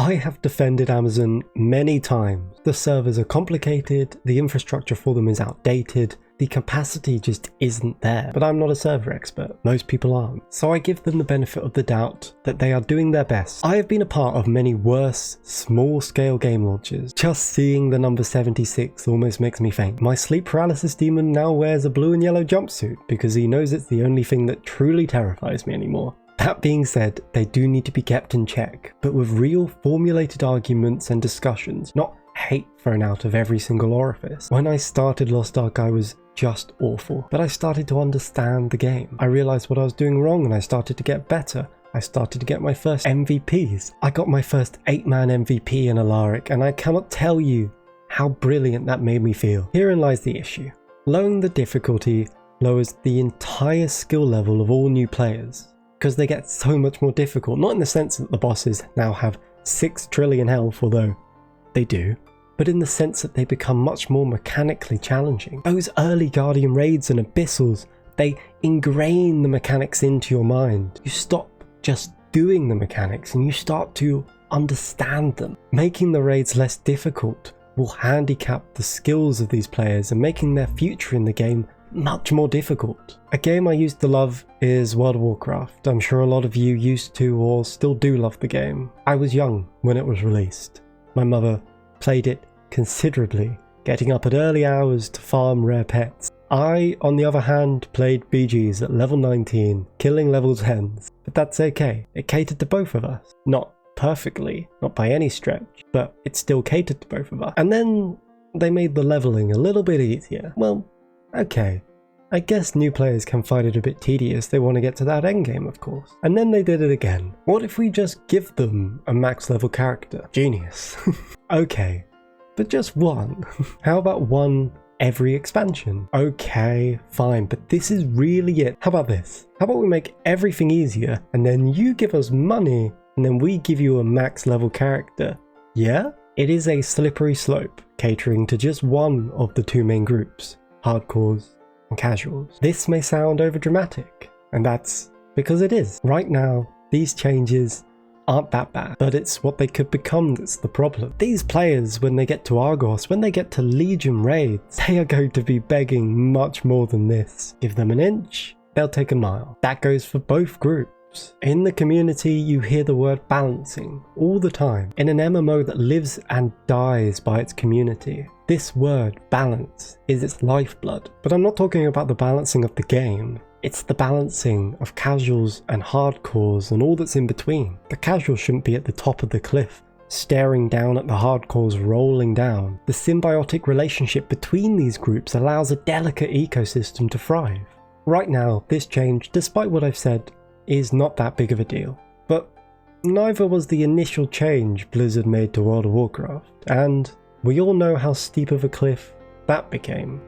I have defended Amazon many times. The servers are complicated, the infrastructure for them is outdated, the capacity just isn't there. But I'm not a server expert, most people aren't. So I give them the benefit of the doubt that they are doing their best. I have been a part of many worse, small-scale game launches. Just seeing the number 76 almost makes me faint. My sleep paralysis demon now wears a blue and yellow jumpsuit because he knows it's the only thing that truly terrifies me anymore. That being said, they do need to be kept in check, but with real formulated arguments and discussions, not hate thrown out of every single orifice. When I started Lost Ark, I was just awful, but I started to understand the game. I realized what I was doing wrong and I started to get better. I started to get my first MVPs. I got my first 8-man MVP in Alaric, and I cannot tell you how brilliant that made me feel. Herein lies the issue. Lowering the difficulty lowers the entire skill level of all new players, because they get so much more difficult, not in the sense that the bosses now have 6 trillion health, although they do, but in the sense that they become much more mechanically challenging. Those early Guardian raids and Abyssals, they ingrain the mechanics into your mind. You stop just doing the mechanics and you start to understand them. Making the raids less difficult will handicap the skills of these players and making their future in the game much more difficult. A game I used to love is World of Warcraft. I'm sure a lot of you used to or still do love the game. I was young when it was released. My mother played it considerably, getting up at early hours to farm rare pets. I, on the other hand, played BGs at level 19, killing level 10s, but that's okay. It catered to both of us. Not perfectly, not by any stretch, but it still catered to both of us. And then they made the leveling a little bit easier. Well, okay. I guess new players can find it a bit tedious, they want to get to that endgame of course. And then they did it again. What if we just give them a max level character? Genius. Okay, but just one. How about one every expansion? Okay, fine, but this is really it. How about this? How about we make everything easier and then you give us money and then we give you a max level character? Yeah? It is a slippery slope, catering to just one of the two main groups, hardcores and casuals. This may sound overdramatic, and that's because it is. Right now, these changes aren't that bad, but it's what they could become that's the problem. These players, when they get to Argos, when they get to Legion raids, they are going to be begging much more than this. Give them an inch, they'll take a mile. That goes for both groups. In the community, you hear the word balancing all the time. In an MMO that lives and dies by its community, this word, balance, is its lifeblood. But I'm not talking about the balancing of the game. It's the balancing of casuals and hardcores and all that's in between. The casuals shouldn't be at the top of the cliff, staring down at the hardcores rolling down. The symbiotic relationship between these groups allows a delicate ecosystem to thrive. Right now, this change, despite what I've said, is not that big of a deal. But neither was the initial change Blizzard made to World of Warcraft, and we all know how steep of a cliff that became.